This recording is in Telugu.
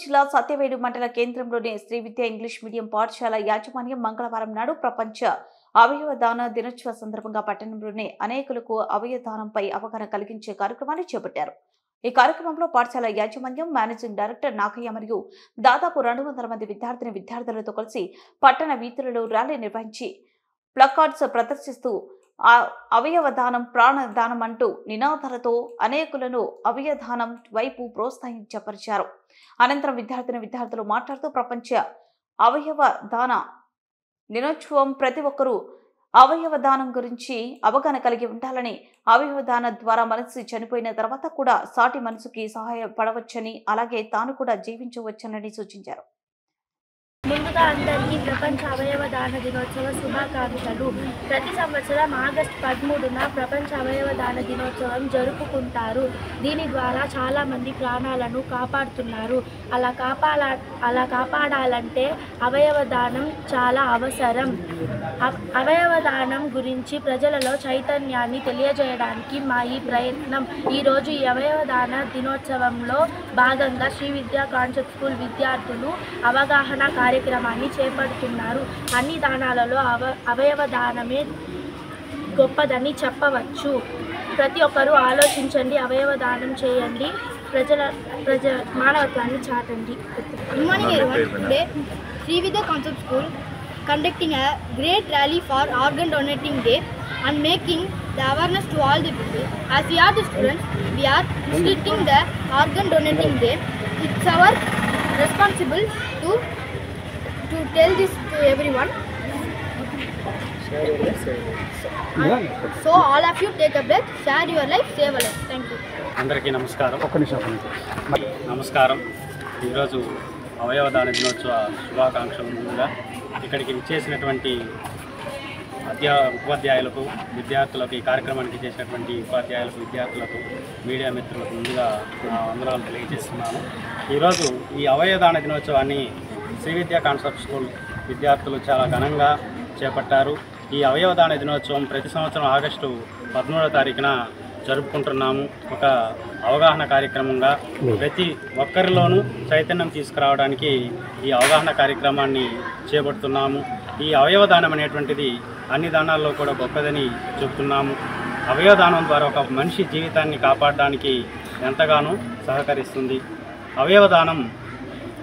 జిల్లా సత్యవేడు మండల కేంద్రంలోని శ్రీ విద్య ఇంగ్లీష్ మీడియం పాఠశాల యాజమాన్యం మంగళవారం నాడు ప్రపంచ అవయవ దాన దినోత్సవ సందర్భంగా పట్టణంలోని అనేకులకు అవయవ దానంపై అవగాహన కలిగించే కార్యక్రమాన్ని చేపట్టారు. ఈ కార్యక్రమంలో పాఠశాల యాజమాన్యం, మేనేజింగ్ డైరెక్టర్ నాగయ్య మరియు దాదాపు 200 మంది విద్యార్థులతో కలిసి పట్టణ వీధులలో ర్యాలీ నిర్వహించి ప్లకార్డ్స్ ప్రదర్శిస్తూ అవయవ దానం ప్రాణదానం అంటూ నినాదాలతో అనేకులను అవయవదానం వైపు ప్రోత్సహించపరిచారు. అనంతరం విద్యార్థులు మాట్లాడుతూ ప్రపంచ అవయవ దాన దినోత్సవం ప్రతి ఒక్కరూ అవయవ దానం గురించి అవగాహన కలిగి ఉండాలని, అవయవ దానం ద్వారా మనిషి చనిపోయిన తర్వాత కూడా సాటి మనసుకి సహాయపడవచ్చని, అలాగే తాను కూడా జీవించవచ్చని సూచించారు. ముందుగా అందరికీ ప్రపంచ అవయవ దాన దినోత్సవ శుభాకాంక్షలు. ప్రతి సంవత్సరం ఆగస్టు 13న ప్రపంచ అవయవ దాన దినోత్సవం జరుపుకుంటారు. దీని ద్వారా చాలామంది ప్రాణాలను కాపాడుతున్నారు. అలా కాపాడాలంటే అవయవ దానం చాలా అవసరం. అవయవ దానం గురించి ప్రజలలో చైతన్యాన్ని తెలియజేయడానికి మా ఈ ప్రయత్నం. ఈరోజు ఈ అవయవ దాన దినోత్సవంలో భాగంగా శ్రీ విద్యా కాన్సెప్ట్ స్కూల్ విద్యార్థులు అవగాహన కార్యక్రమాన్ని చేపడుతున్నారు. అన్ని దానాలలో అవయవ దానమే గొప్పదని చెప్పవచ్చు. ప్రతి ఒక్కరూ ఆలోచించండి, అవయవ దానం చేయండి, మానవత్వాన్ని చాటండి. Good morning everyone. Today, Sri Vidya Concept School conducting a great rally for organ donating day and making the awareness to all the people. As we are the students, we are visiting the organ donating day. It's our responsible to tell this to everyone. So all of you take a breath, share your life, save a life. Thank you. అందరికీ నమస్కారం. ఈరోజు అవయవ దాన దినోత్సవ శుభాకాంక్షలు. ముందుగా ఇక్కడికి విచ్చేసినటువంటి ఉపాధ్యాయులకు, విద్యార్థులకు, ఈ కార్యక్రమానికి చేసినటువంటి ఉపాధ్యాయులకు, విద్యార్థులకు, మీడియా మిత్రులకు ముందుగా వందనాలు తెలియజేస్తున్నాను. ఈరోజు ఈ అవయవ దాన దినోత్సవాన్ని శ్రీ విద్యా కాన్సెప్ట్ స్కూల్ విద్యార్థులు చాలా ఘనంగా చేపట్టారు. ఈ అవయవ దాన దినోత్సవం ప్రతి సంవత్సరం ఆగస్టు 13వ తారీఖున జరుపుకుంటున్నాము. ఒక అవగాహన కార్యక్రమంగా ప్రతి ఒక్కరిలోనూ చైతన్యం తీసుకురావడానికి ఈ అవగాహన కార్యక్రమాన్ని చేపడుతున్నాము. ఈ అవయవ దానం అనేటువంటిది అన్ని దానాల్లో కూడా గొప్పదని చెబుతున్నాము. అవయవ దానం ద్వారా ఒక మనిషి జీవితాన్ని కాపాడడానికి ఎంతగానో సహకరిస్తుంది. అవయవ దానం